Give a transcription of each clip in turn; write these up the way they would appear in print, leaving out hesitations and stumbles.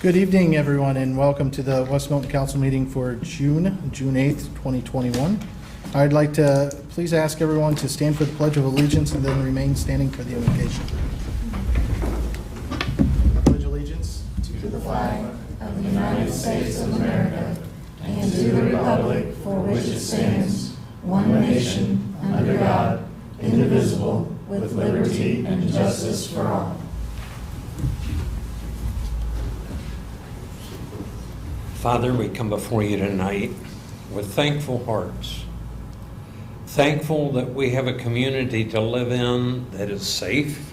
Good evening, everyone, and welcome to the West Milton Council meeting for June 8th, 2021. I'd like to please ask everyone to stand for the Pledge of Allegiance and then remain standing for the invocation. I pledge allegiance to the flag of the United States of America and to the republic for which it stands, one nation, under God, indivisible, with liberty and justice for all. Father, we come before you tonight with thankful hearts. Thankful that we have a community to live in that is safe,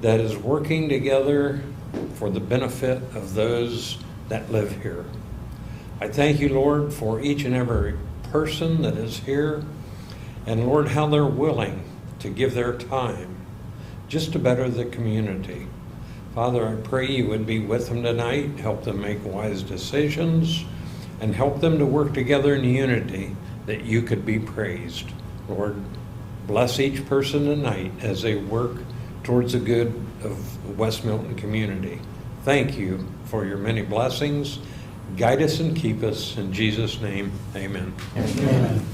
that is working together for the benefit of those that live here. I thank you, Lord, for each and every person that is here, and Lord, how they're willing to give their time just to better the community. Father, I pray you would be with them tonight, help them make wise decisions, and help them to work together in unity that you could be praised. Lord, bless each person tonight as they work towards the good of the West Milton community. Thank you for your many blessings. Guide us and keep us. In Jesus' name, amen. Amen.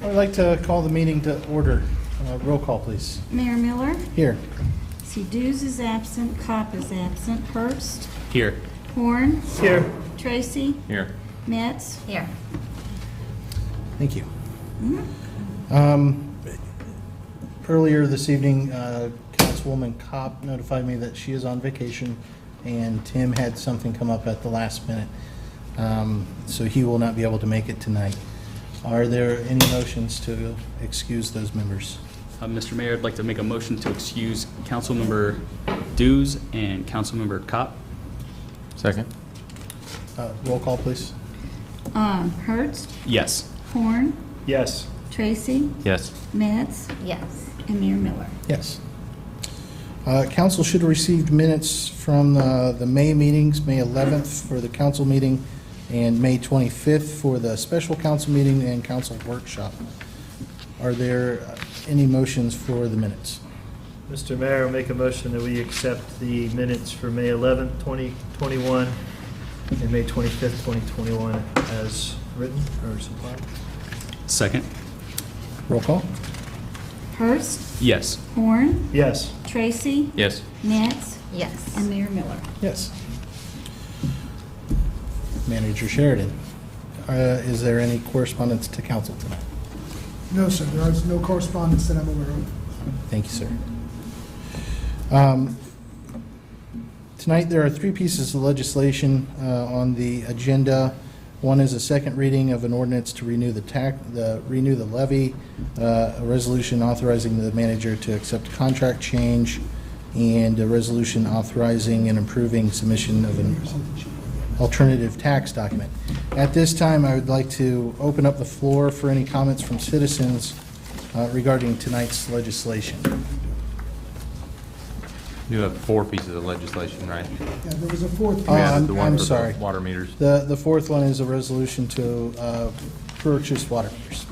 I'd like to call the meeting to order. Roll call, please. Mayor Miller. Here. See, Dews is absent, Kopp is absent, Herbst. Here. Horn. Here. Tracy. Here. Metz. Here. Thank you. Earlier this evening, Councilwoman Kopp notified me that she is on vacation, and Tim had something come up at the last minute, so he will not be able to make it tonight. Are there any motions to excuse those members? Mr. Mayor, I'd like to make a motion to excuse Councilmember Dews and Councilmember Kopp. Second. Roll call, please. Herbst. Yes. Horn. Yes. Tracy. Yes. Metz. Yes. And Mayor Miller. Yes. Council should have received minutes from the May meetings, May 11th for the council meeting, and May 25th for the special council meeting and council workshop. Are there any motions for the minutes? Mr. Mayor, I make a motion that we accept the minutes for May 11th, 2021 and May 25th, 2021 as written or supplied. Second. Roll call. Herbst. Yes. Horn. Yes. Tracy. Yes. Metz. Yes. And Mayor Miller. Yes. Manager Sheridan, is there any correspondence to council tonight? No, sir. There is no correspondence that I'm aware of. Thank you, sir. Tonight, there are three pieces of legislation on the agenda. One is a second reading of an ordinance to renew the levy, a resolution authorizing the manager to accept contract change, and a resolution authorizing and approving submission of an alternative tax document. At this time, I would like to open up the floor for any comments from citizens regarding tonight's legislation. You have 4 pieces of legislation, right? Yeah, there was a fourth piece. Oh, We added the one I'm for sorry. the water meters. The fourth one is a resolution to purchase water meters.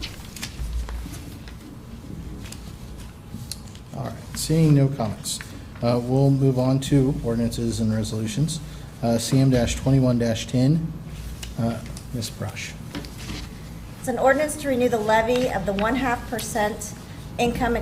All right, seeing no comments, we'll move on to ordinances and resolutions. CM-21-10, Ms. Brush. It's an ordinance to renew the levy of the 0.5% income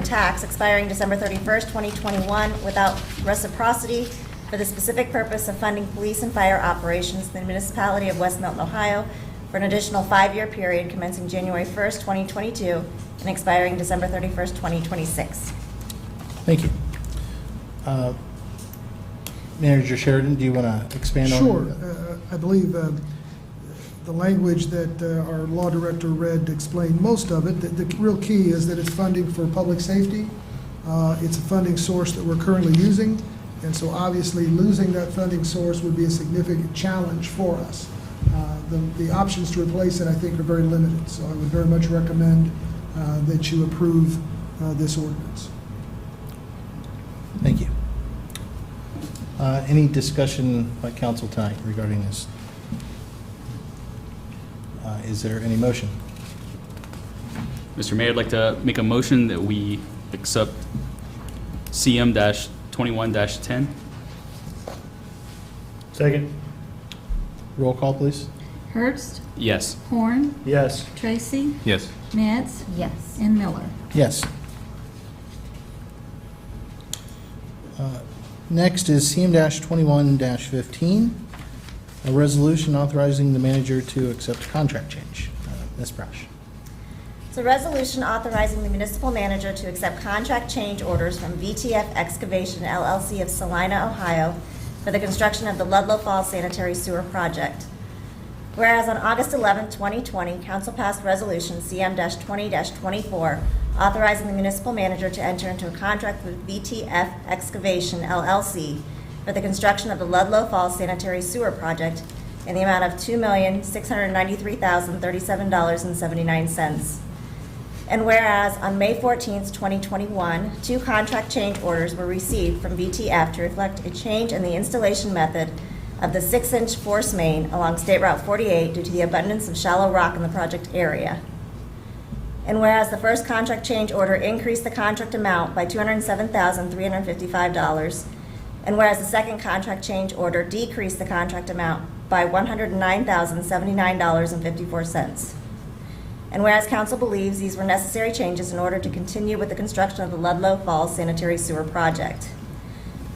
tax expiring December 31st, 2021 without reciprocity for the specific purpose of funding police and fire operations in the municipality of West Milton, Ohio for an additional 5-year period commencing January 1st, 2022 and expiring December 31st, 2026. Thank you. Manager Sheridan, do you want to expand on? Sure. I believe the language that our law director read explained most of it. The real key is that it's funding for public safety. It's a funding source that we're currently using, and so obviously losing that funding source would be a significant challenge for us. The options to replace it, I think, are very limited, so I would very much recommend that you approve this ordinance. Thank you. Any discussion by council tonight regarding this? Is there any motion? Mr. Mayor, I'd like to make a motion that we accept CM-21-10. Second. Roll call, please. Herbst, Yes. Horn, Yes. Tracy, Yes. Metz, Yes. and Miller. Yes. Next is CM-21-15, a resolution authorizing the manager to accept contract change. Ms. Brash. It's a resolution authorizing the municipal manager to accept contract change orders from VTF Excavation LLC of Salina, Ohio, for the construction of the Ludlow Falls Sanitary Sewer Project. Whereas on August 11, 2020, Council passed Resolution CM-20-24, authorizing the municipal manager to enter into a contract with VTF Excavation LLC for the construction of the Ludlow Falls Sanitary Sewer Project in the amount of $2,693,037.79. And whereas on May 14, 2021, 2 contract change orders were received from VTF to reflect a change in the installation method of the 6-inch force main along State Route 48 due to the abundance of shallow rock in the project area. And whereas the first contract change order increased the contract amount by $207,355, and whereas the second contract change order decreased the contract amount by $109,079.54. And whereas council believes these were necessary changes in order to continue with the construction of the Ludlow Falls Sanitary Sewer Project.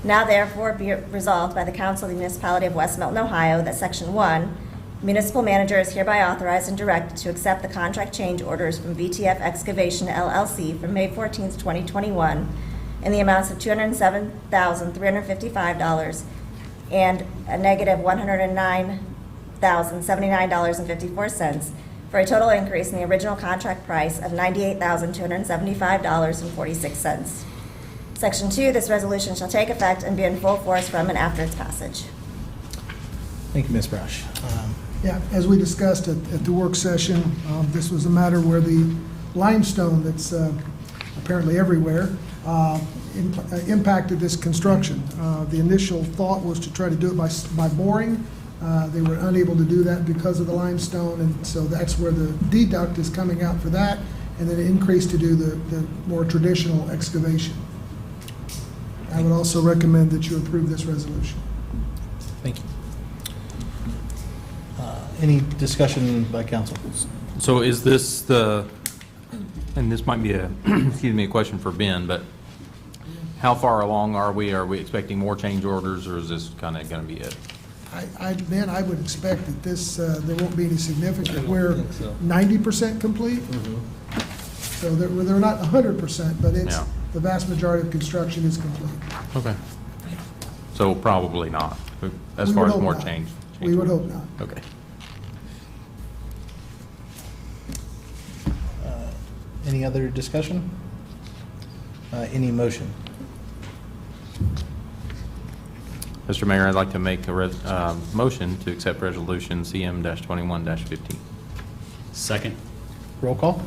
Now therefore be it resolved by the Council of the Municipality of West Milton, Ohio, that Section 1, municipal manager is hereby authorized and directed to accept the contract change orders from VTF Excavation LLC from May 14, 2021, in the amounts of $207,355 and a negative $109,079.54, for a total increase in the original contract price of $98,275.46. Section 2, this resolution shall take effect and be in full force from and after its passage. Thank you, Ms. Brash. Yeah, as we discussed at the work session, this was a matter where the limestone that's apparently everywhere impacted this construction. The initial thought was to try to do it by boring. They were unable to do that because of the limestone, and so that's where the deduct is coming out for that, and then it increased to do the more traditional excavation. I would also recommend that you approve this resolution. Thank you. Any discussion by council? So is this the, and this might be a, excuse me, a question for Ben, but how far along are we? Are we expecting more change orders, or is this kind of going to be it? Ben, I would expect that this, there won't be any significant. We're 90% complete. So they're not 100%, but it's, Yeah. the vast majority of construction is complete. Okay. So probably not, as We far would as hope more not. change. We would hope not. Okay. Any other discussion? Any motion? Mr. Mayor, I'd like to make a motion to accept Resolution CM-21-15. Second. Roll call?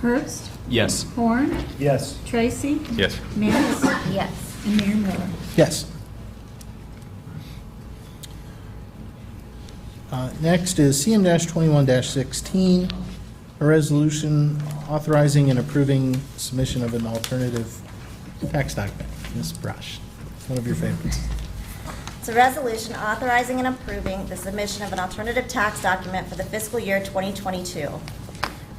Herbst, Yes. Horn, Yes. Tracy, Yes. Metz, Yes. and Mayor Miller. Yes. Next is CM-21-16, a resolution authorizing and approving submission of an alternative tax document. Ms. Brash, one of your favorites. It's a resolution authorizing and approving the submission of an alternative tax document for the fiscal year 2022.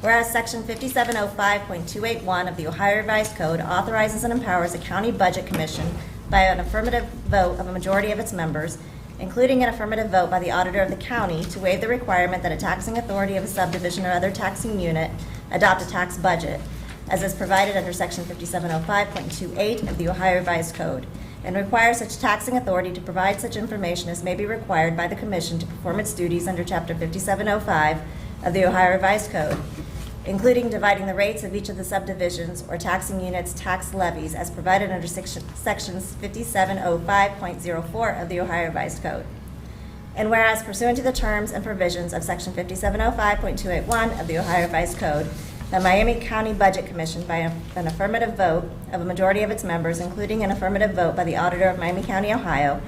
Whereas Section 5705.281 of the Ohio Revised Code authorizes and empowers a county budget commission by an affirmative vote of a majority of its members, including an affirmative vote by the auditor of the county, to waive the requirement that a taxing authority of a subdivision or other taxing unit adopt a tax budget, as is provided under Section 5705.28 of the Ohio Revised Code, and require such taxing authority to provide such information as may be required by the commission to perform its duties under Chapter 5705 of the Ohio Revised Code, including dividing the rates of each of the subdivisions or taxing units' tax levies as provided under Sections 5705.04 of the Ohio Revised Code. And whereas pursuant to the terms and provisions of Section 5705.281 of the Ohio Revised Code, the Miami County Budget Commission, by an affirmative vote of a majority of its members, including an affirmative vote by the auditor of Miami County, Ohio,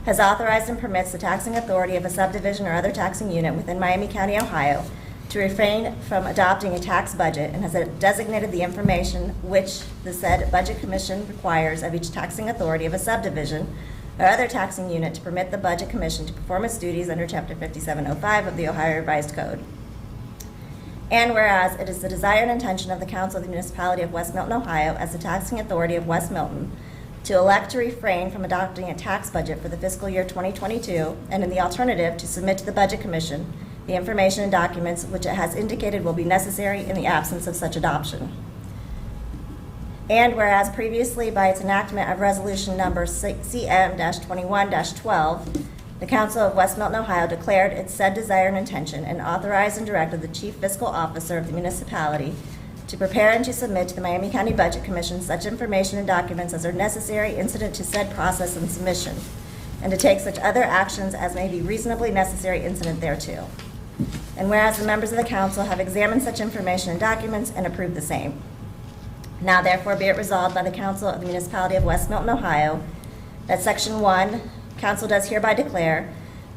has authorized and permits the taxing authority of a subdivision or other taxing unit within Miami County, Ohio, to refrain from adopting a tax budget and has designated the information which the said Budget Commission requires of each taxing authority of a subdivision or other taxing unit to permit the Budget Commission to perform its duties under Chapter 5705 of the Ohio Revised Code. And whereas it is the desire and intention of the Council of the Municipality of West Milton, Ohio, as the taxing authority of West Milton, to elect to refrain from adopting a tax budget for the fiscal year 2022, and in the alternative, to submit to the Budget Commission the information and documents which it has indicated will be necessary in the absence of such adoption. And whereas previously by its enactment of Resolution Number CM-21-12, the Council of West Milton, Ohio declared its said desire and intention and authorized and directed the Chief Fiscal Officer of the municipality to prepare and to submit to the Miami County Budget Commission such information and documents as are necessary incident to said process and submission, and to take such other actions as may be reasonably necessary incident thereto. And whereas the members of the council have examined such information and documents and approved the same. Now therefore be it resolved by the Council of the Municipality of West Milton, Ohio, that Section 1, council does hereby declare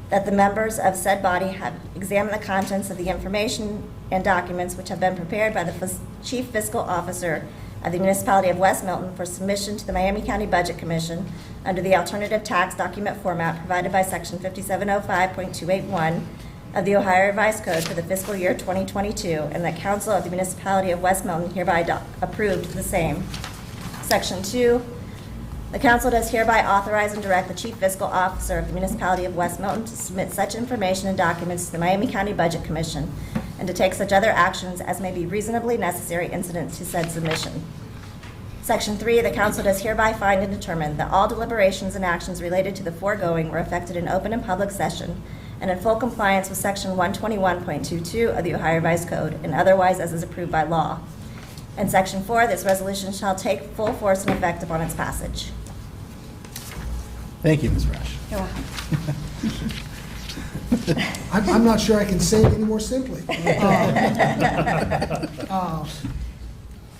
that the members of said body have examined the contents of the information and documents which have been prepared by the Chief Fiscal Officer of the Municipality of West Milton for submission to the Miami County Budget Commission under the alternative tax document format provided by Section 5705.281 of the Ohio Revised Code for the fiscal year 2022, and the Council of the Municipality of West Milton hereby approved the same. Section 2, the council does hereby authorize and direct the Chief Fiscal Officer of the Municipality of West Milton to submit such information and documents to the Miami County Budget Commission and to take such other actions as may be reasonably necessary incident to said submission. Section 3, the council does hereby find and determine that all deliberations and actions related to the foregoing were effected in open and public session and in full compliance with Section 121.22 of the Ohio Revised Code and otherwise as is approved by law. And Section 4, this resolution shall take full force and effect upon its passage. Thank you, Ms. Rush. You're welcome. I'm not sure I can say it any more simply.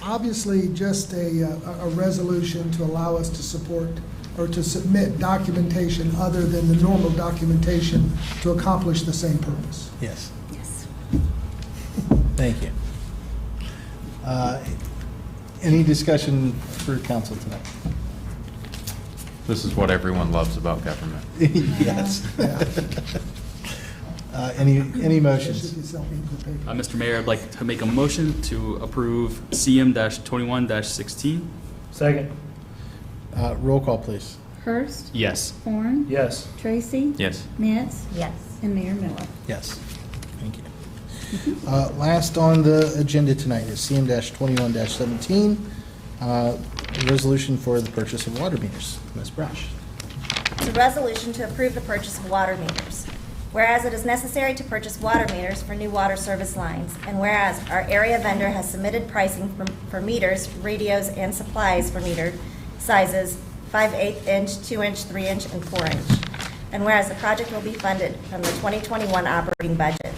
Obviously, just a resolution to allow us to support or to submit documentation other than the normal documentation to accomplish the same purpose. Yes, Yes. thank you. Any discussion for council tonight? This is what everyone loves about government. Yes. Any motions? Mr. Mayor, I'd like to make a motion to approve CM-21-16. Second. Roll call, please. Hurst. Yes. Horn. Yes. Tracy. Yes. Mitz. Yes. And Mayor Miller. Yes. Thank you. Last on the agenda tonight is CM-21-17, resolution for the purchase of water meters. Ms. Brush. It's a resolution to approve the purchase of water meters. Whereas it is necessary to purchase water meters for new water service lines, and whereas our area vendor has submitted pricing for meters, radios, and supplies for meter sizes 5/8 inch, 2 inch, 3 inch, and 4 inch. And whereas the project will be funded from the 2021 operating budget.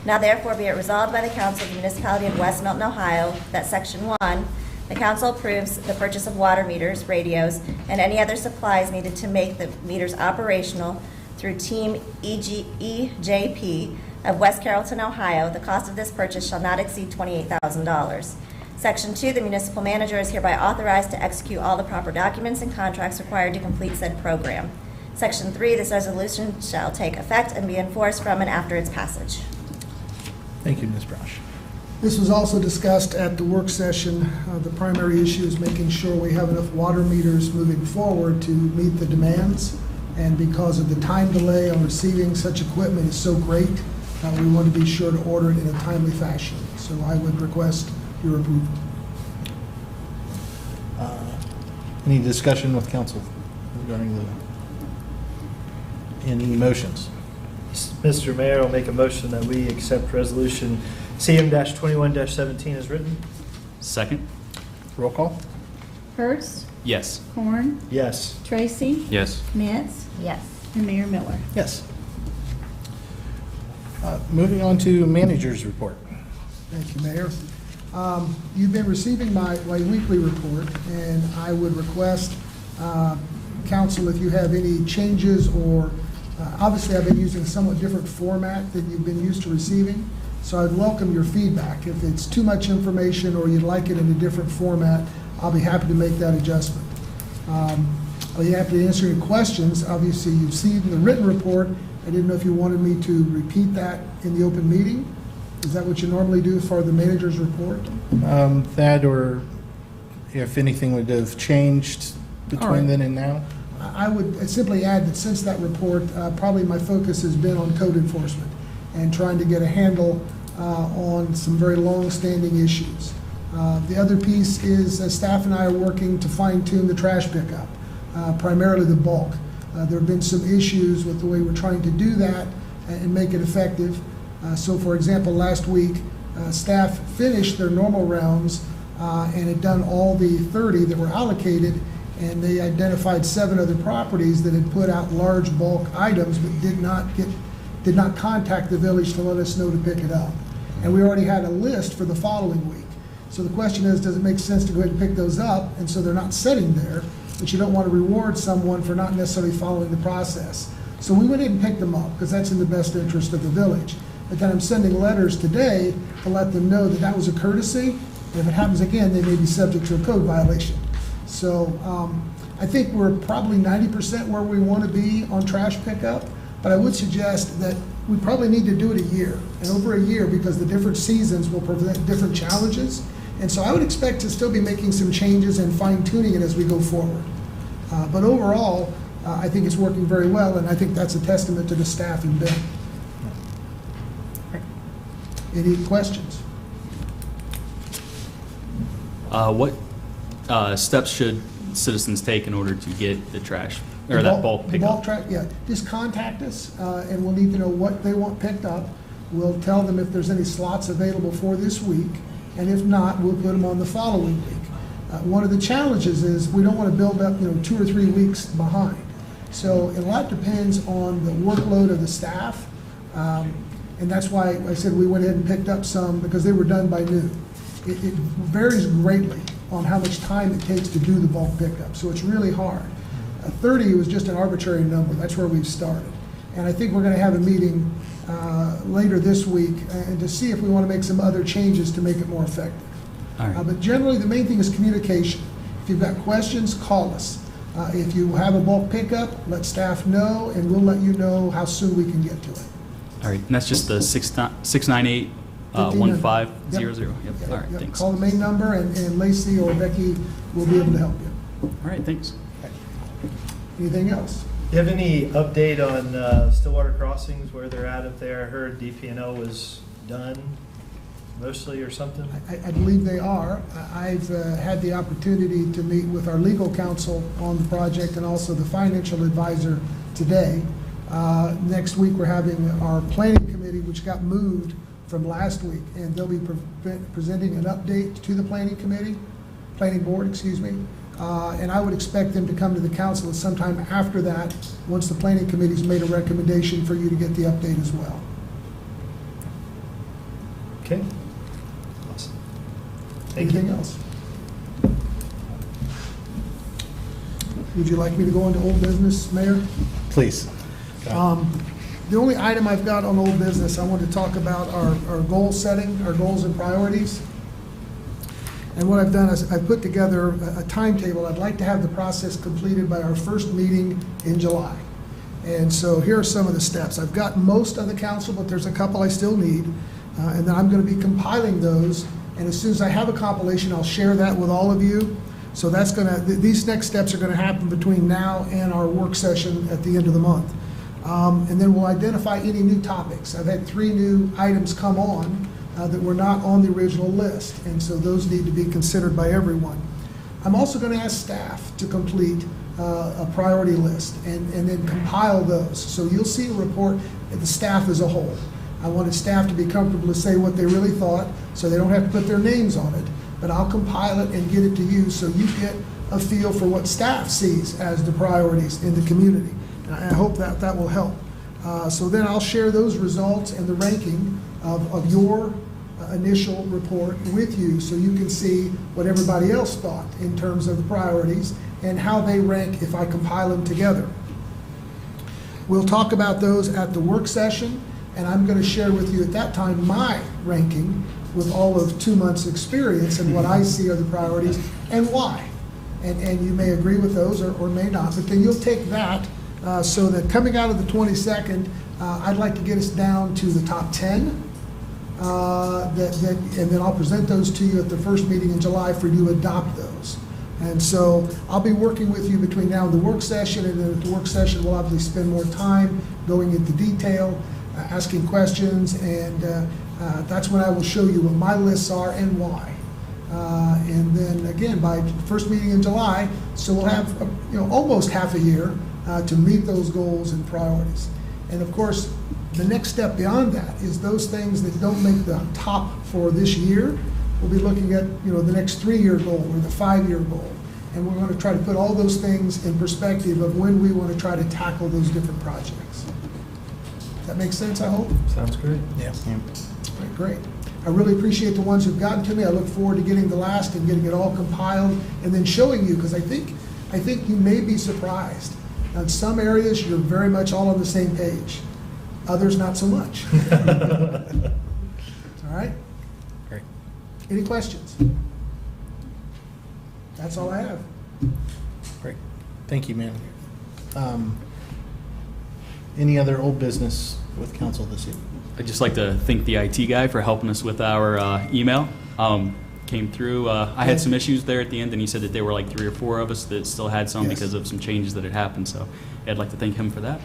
Now therefore be it resolved by the Council of the Municipality of West Milton, Ohio, that Section 1, the council approves the purchase of water meters, radios, and any other supplies needed to make the meters operational through Team EJP of West Carrollton, Ohio. The cost of this purchase shall not exceed $28,000. Section 2, the municipal manager is hereby authorized to execute all the proper documents and contracts required to complete said program. Section 3, this resolution shall take effect and be enforced from and after its passage. Thank you, Ms. Brush. This was also discussed at the work session. The primary issue is making sure we have enough water meters moving forward to meet the demands. And because of the time delay on receiving such equipment is so great, we want to be sure to order it in a timely fashion. So I would request your approval. Any discussion with council regarding any motions? Mr. Mayor, I'll make a motion that we accept resolution CM-21-17 as written. Second. Roll call? Hurst. Yes. Horn. Yes. Tracy. Yes. Mitz. Yes. And Mayor Miller. Yes. Moving on to manager's report. Thank you, Mayor. You've been receiving my weekly report, and I would request, council, if you have any changes or, obviously I've been using a somewhat different format than you've been used to receiving. So I'd welcome your feedback. If it's too much information or you'd like it in a different format, I'll be happy to make that adjustment. I'll be happy to answer any questions. Obviously, you've seen the written report. I didn't know if you wanted me to repeat that in the open meeting. Is that what you normally do for the manager's report? That, or if anything would have changed All between right. then and now? I would simply add that since that report, probably my focus has been on code enforcement and trying to get a handle on some very long-standing issues. The other piece is staff and I are working to fine-tune the trash pickup, primarily the bulk. There have been some issues with the way we're trying to do that and make it effective. So for example, last week, staff finished their normal rounds and had done all the 30 that were allocated, and they identified 7 other properties that had put out large bulk items but did not contact the village to let us know to pick it up. And we already had a list for the following week. So the question is, does it make sense to go ahead and pick those up, and so they're not sitting there, but you don't want to reward someone for not necessarily following the process. So we went ahead and picked them up because that's in the best interest of the village. But then I'm sending letters today to let them know that that was a courtesy, and if it happens again, they may be subject to a code violation. So I think we're probably 90% where we want to be on trash pickup, but I would suggest that we probably need to do it a year, and over a year, because the different seasons will present different challenges. And so I would expect to still be making some changes and fine-tuning it as we go forward. But overall, I think it's working very well, and I think that's a testament to the staff and Ben. Any questions? What steps should citizens take in order to get the trash, or The that bulk The pickup? bulk trash, yeah. Just contact us, and we'll need to know what they want picked up. We'll tell them if there's any slots available for this week, and if not, we'll put them on the following week. One of the challenges is we don't want to build up, 2 or 3 weeks behind. So a lot depends on the workload of the staff, and that's why I said we went ahead and picked up some, because they were done by noon. It varies greatly on how much time it takes to do the bulk pickup, so it's really hard. 30 was just an arbitrary number. That's where we've started. And I think we're going to have a meeting later this week and to see if we want to make some other changes to make it more effective. All right. But generally, the main thing is communication. If you've got questions, call us. If you have a bulk pickup, let staff know, and we'll let you know how soon we can get to it. All right, and that's just the 698 1500. Yep. All right, Yep. thanks. Call the main number, and Lacey or Becky will be able to help you. All right, thanks. Anything else? Do you have any update on Stillwater Crossings, where they're at up there? I heard DP&O was done mostly or something? I believe they are. I've had the opportunity to meet with our legal counsel on the project and also the financial advisor today. Next week, we're having our planning committee, which got moved from last week, and they'll be presenting an update to the planning board, excuse me. And I would expect them to come to the council at sometime after that, once the planning committee's made a recommendation for you to get the update as well. Okay. Awesome. Thank you. Anything else? Would you like me to go into old business, Mayor? Please. The only item I've got on old business, I want to talk about our goal setting, our goals and priorities. And what I've done is I've put together a timetable. I'd like to have the process completed by our first meeting in July. And so here are some of the steps. I've got most of the council, but there's a couple I still need. And then I'm going to be compiling those. And as soon as I have a compilation, I'll share that with all of you. So that's going to, these next steps are going to happen between now and our work session at the end of the month. And then we'll identify any new topics. I've had 3 new items come on that were not on the original list, and so those need to be considered by everyone. I'm also going to ask staff to complete a priority list and then compile those. So you'll see a report of the staff as a whole. I wanted staff to be comfortable to say what they really thought, so they don't have to put their names on it, but I'll compile it and get it to you so you get a feel for what staff sees as the priorities in the community. And I hope that that will help. So then I'll share those results and the ranking of your initial report with you so you can see what everybody else thought in terms of the priorities and how they rank if I compile them together. We'll talk about those at the work session, and I'm going to share with you at that time my ranking with all of 2 months' experience and what I see are the priorities and why. And you may agree with those or may not, but then you'll take that so that coming out of the 22nd, I'd like to get us down to the top 10. And then I'll present those to you at the first meeting in July for you to adopt those. And so I'll be working with you between now and the work session, and then at the work session, we'll obviously spend more time going into detail, asking questions, and that's when I will show you what my lists are and why. And then again, by first meeting in July, so we'll have almost half a year to meet those goals and priorities. And of course, the next step beyond that is those things that don't make the top for this year. We'll be looking at the next 3-year goal or the 5-year goal, and we're going to try to put all those things in perspective of when we want to try to tackle those different projects. Does that make sense? I hope. Sounds great. Yeah. All right, great. I really appreciate the ones who've gotten to me. I look forward to getting the last and getting it all compiled and then showing you, because I think you may be surprised. In some areas, you're very much all on the same page. Others, not so much. All right? Great. Any questions? That's all I have. Great. Thank you, man. Any other old business with council this evening? I'd just like to thank the IT guy for helping us with our email. Came through. I had some issues there at the end, and he said that there were like 3 or 4 of us that still had some Yes. because of some changes that had happened. So I'd like to thank him for that.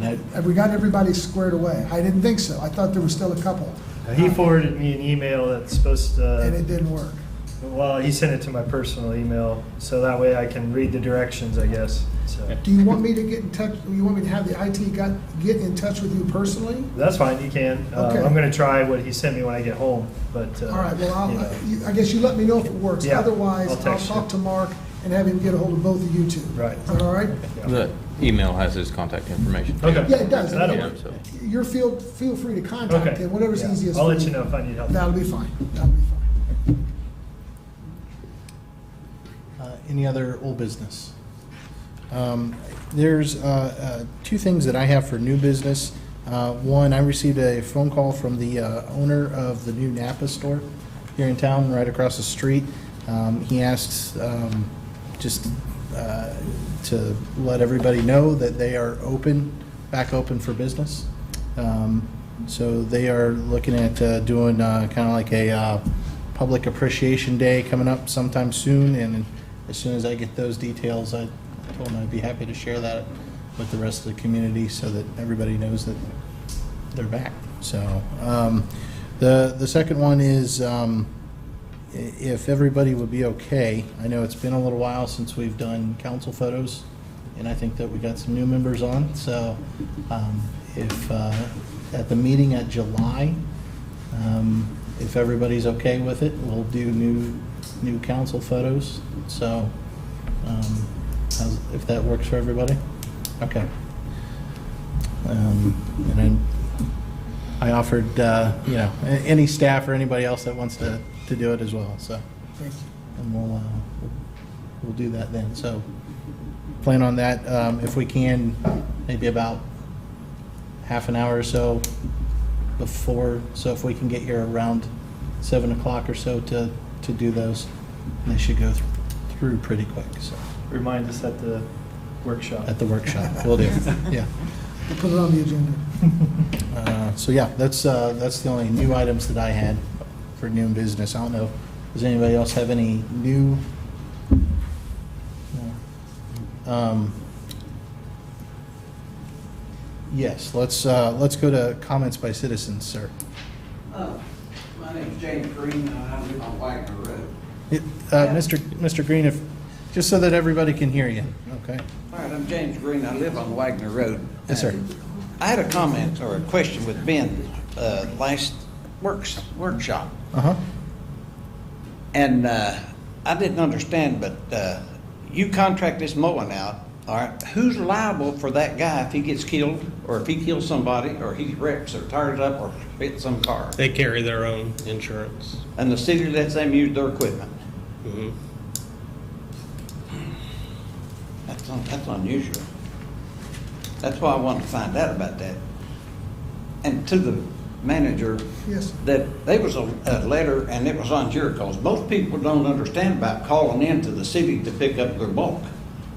And Have we got everybody squared away? I didn't think so. I thought there was still a couple, He forwarded me an email that's supposed and to, it didn't work. well, he sent it to my personal email, so that way I can read the directions, I guess. So Do you want me to get in touch, you want me to have the IT guy get in touch with you personally? that's fine, you can. Okay. I'm going to try what he sent me when I get home, but. All right, well, you know. I guess you let me know if it works. Yeah, Otherwise, I'll I'll text talk you. to Mark and have him get a hold of both of you two. Right. Is that all right? Yeah. The email has his contact information. too. Okay. Yeah, it does. That'll Yeah, work. so- You're feel free to contact Okay. him, whatever's Yeah. easiest I'll for let you know if I need help. That'll be fine. That'll be fine. Any other old business? There's 2 things that I have for new business. One, I received a phone call from the owner of the new Napa store here in town, right across the street. He asked just to let everybody know that they are back open for business. So they are looking at doing kind of like a Public Appreciation Day coming up sometime soon, and as soon as I get those details, I told them I'd be happy to share that with the rest of the community so that everybody knows that they're back. So the second one is if everybody would be okay, I know it's been a little while since we've done council photos, and I think that we got some new members on. So if at the meeting at July, if everybody's okay with it, we'll do new council photos. So if that works for everybody? Okay. And I offered, any staff or anybody else that wants to do it as well, so. Thank you. And we'll do that then. So plan on that, if we can, maybe about half an hour or so before, so if we can get here around 7 o'clock or so to do those, they should go through pretty quick, so, Remind us at the workshop. at the workshop, we'll do, yeah. We'll put it on the agenda. So yeah, that's the only new items that I had for new business. I don't know, does anybody else have any new? No. Yes, let's go to comments by citizens, sir. My name's James Green, and I live on Wagner Road. Mr. Green, if, just so that everybody can hear you, okay? All right, I'm James Green, I live on Wagner Road. Yes, sir. I had a comment or a question with Ben last workshop, Uh-huh. and I didn't understand, but you contract this mowing out, all right? Who's liable for that guy if he gets killed, or if he kills somebody, or he wrecks or tires up or hits some car? They carry their own insurance. And the city lets them use their equipment. Mhm. That's unusual. That's why I wanted to find out about that. and to the manager, Yes. that there was a letter, and it was on your cause. Most people don't understand about calling into the city to pick up their bulk.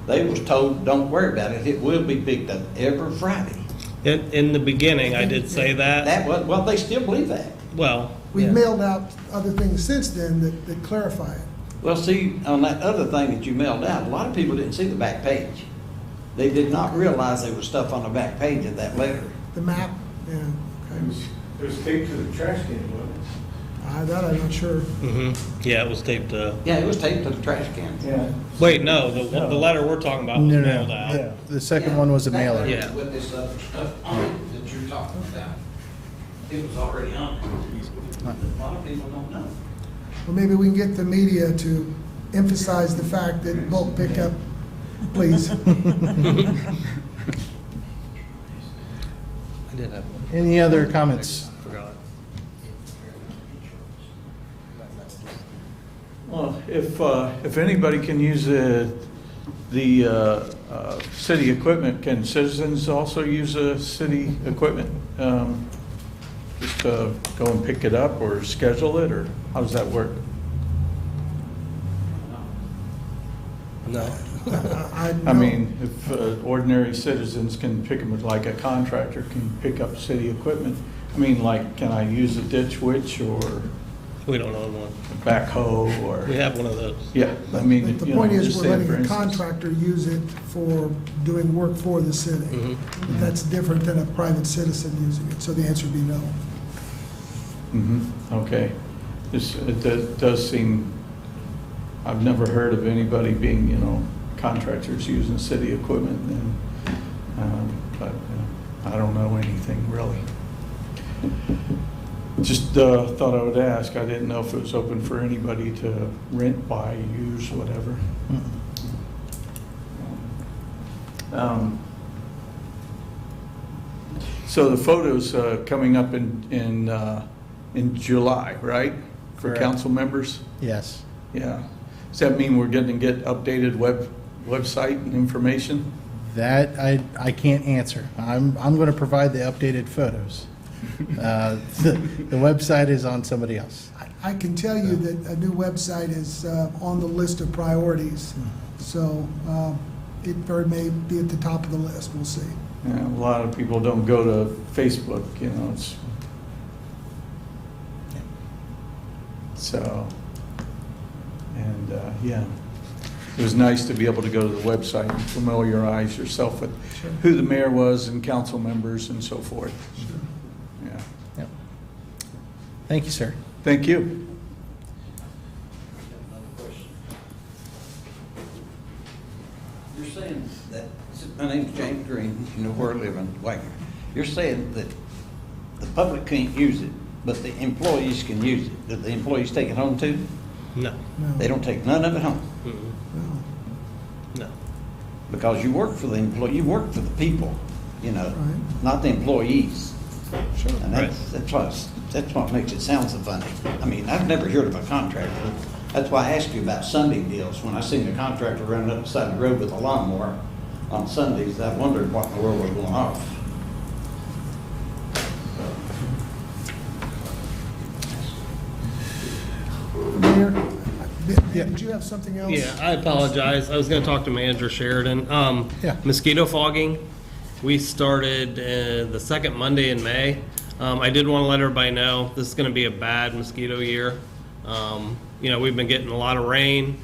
They was told, don't worry about it, it will be picked up every Friday. In the beginning, I did say that. That was, well, they still believe that. Well, We've yeah. mailed out other things since then that clarify it. Well, see, on that other thing that you mailed out, a lot of people didn't see the back page. They did not realize there was stuff on the back page of that letter. The map, yeah, okay. It was taped to the trash can, wasn't it? That I'm not sure. Yeah, it was taped to. Yeah, it was taped to the trash can. Yeah. Wait, no, the letter we're talking about was No, mailed no, out. the second one was a mailer. Yeah. With this other stuff on it that you're talking about, it was already on it. A lot of people don't know. Well, maybe we can get the media to emphasize the fact that bulk pickup, please. I did have one. Any other comments? Forgot. Well, if anybody can use the city equipment, can citizens also use the city equipment? Just go and pick it up or schedule it, or how does that work? No. I mean, if ordinary citizens can pick them, like a contractor can pick up city equipment, I mean, like, can I use a ditch witch or We don't own one. a backhoe or? We have one of those. Yeah, I mean, But the you know, point is, just we're say, letting for a instance. contractor use it for doing work for the city. Mm-hmm. That's different than a private citizen using it, so the answer would be no. Okay. It does seem, I've never heard of anybody being, contractors using city equipment, but I don't know anything really. Just thought I would ask. I didn't know if it was open for anybody to rent, buy, use, whatever. So the photos coming up in July, right? For Correct. council members? Yes. Yeah. Does that mean we're going to get updated website and information? That I can't answer. I'm going to provide the updated photos. The website is on somebody else. I can tell you that a new website is on the list of priorities, so it very may be at the top of the list, we'll see. Yeah, a lot of people don't go to Facebook, it's. So, and, yeah, it was nice to be able to go to the website and familiarize yourself with Sure. who the mayor was and council members and so forth. Yeah. Yep. Thank you, sir. Thank you. You're saying that, my name's James Green, you know where I live in Wagner. You're saying that the public can't use it, but the employees can use it. Do the employees take it home too? No. No. They don't take none of it home, Mm-mm. No. No. because you work for the employee, you work for the people, Right. not the employees. Sure. And that's what makes it sound so funny. I mean, I've never heard of a contractor. That's why I asked you about Sunday deals. When I seen a contractor running up the side of the road with a lawnmower on Sundays, I wondered what in the world was going off. Mayor, did you have something else? Yeah, I apologize. I was going to talk to Manager Sheridan. Yeah. Mosquito fogging, we started the second Monday in May. I did want to let everybody know this is going to be a bad mosquito year. We've been getting a lot of rain.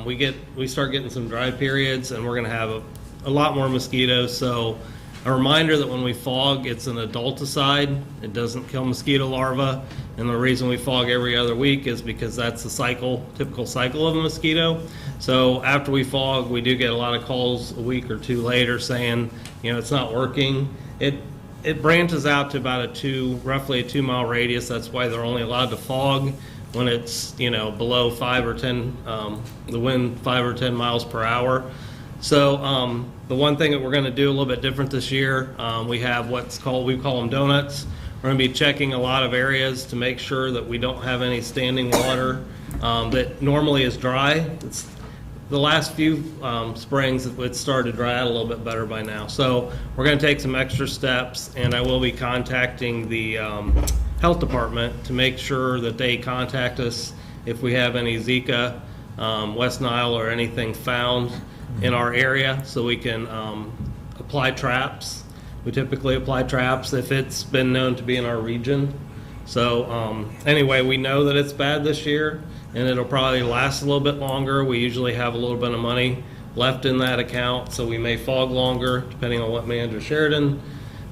We start getting some dry periods, and we're going to have a lot more mosquitoes. So a reminder that when we fog, it's an adulticide. It doesn't kill mosquito larvae. And the reason we fog every other week is because that's the typical cycle of a mosquito. So after we fog, we do get a lot of calls a week or two later saying, it's not working. It branches out to about roughly a 2 mile radius. That's why they're only allowed to fog when it's, below 5 or 10, the wind 5 or 10 miles per hour. So the one thing that we're going to do a little bit different this year, we have we call them donuts. We're going to be checking a lot of areas to make sure that we don't have any standing water that normally is dry. the last few springs, it started to dry out a little bit better by now. So we're going to take some extra steps, and I will be contacting the health department to make sure that they contact us if we have any Zika, West Nile, or anything found in our area, so we can apply traps. We typically apply traps if it's been known to be in our region. So anyway, we know that it's bad this year, and it'll probably last a little bit longer. We usually have a little bit of money left in that account, so we may fog longer, depending on what Manager Sheridan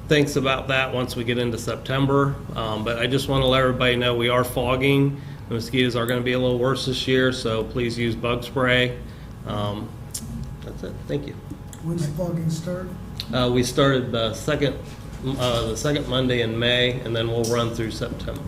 thinks about that once we get into September. But I just want to let everybody know we are fogging. The mosquitoes are going to be a little worse this year, so please use bug spray. That's it. Thank you. When's the fogging start? We started the second Monday in May, and then we'll run through September.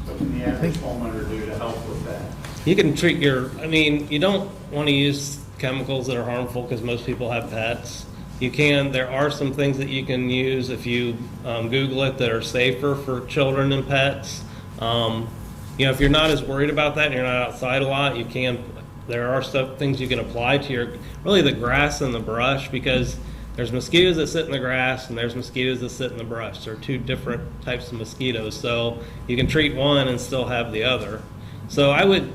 What can the average homeowner do to help with that? You can treat you don't want to use chemicals that are harmful because most people have pets. There are some things that you can use if you Google it that are safer for children and pets. If you're not as worried about that and you're not outside a lot, there are things you can apply to the grass and the brush, because there's mosquitoes that sit in the grass and there's mosquitoes that sit in the brush. They're two different types of mosquitoes, so you can treat one and still have the other. So I would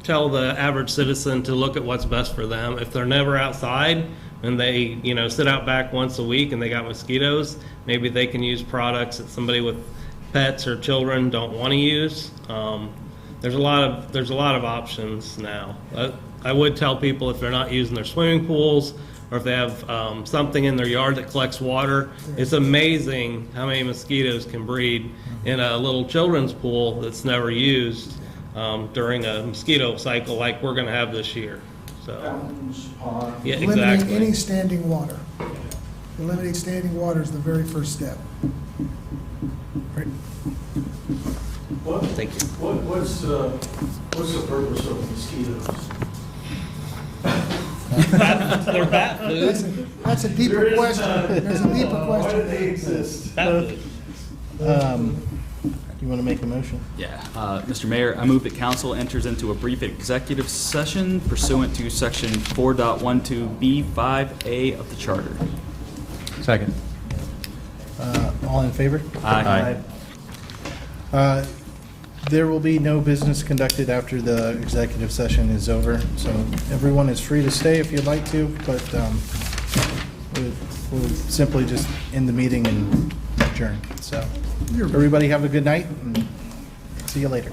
tell the average citizen to look at what's best for them. If they're never outside and they sit out back once a week and they got mosquitoes, maybe they can use products that somebody with pets or children don't want to use. There's a lot of options now. I would tell people if they're not using their swimming pools, or if they have something in their yard that collects water, it's amazing how many mosquitoes can breed in a little children's pool that's never used during a mosquito cycle like we're going to have this year. So, yeah, Eliminate exactly. any standing water. Eliminate standing water is the very first step. Thank you. What's the purpose of mosquitoes? They're bat food. That's a deeper question. There's a deeper Why do question. they exist? Bat food. You want to make a motion? Yeah, Mr. Mayor, I move that council enters into a brief executive session pursuant to section 4.12B5A of the charter. Second. All in favor? Aye. There will be no business conducted after the executive session is over, so everyone is free to stay if you'd like to, but we'll simply just end the meeting and adjourn. So everybody have a good night, and see you later.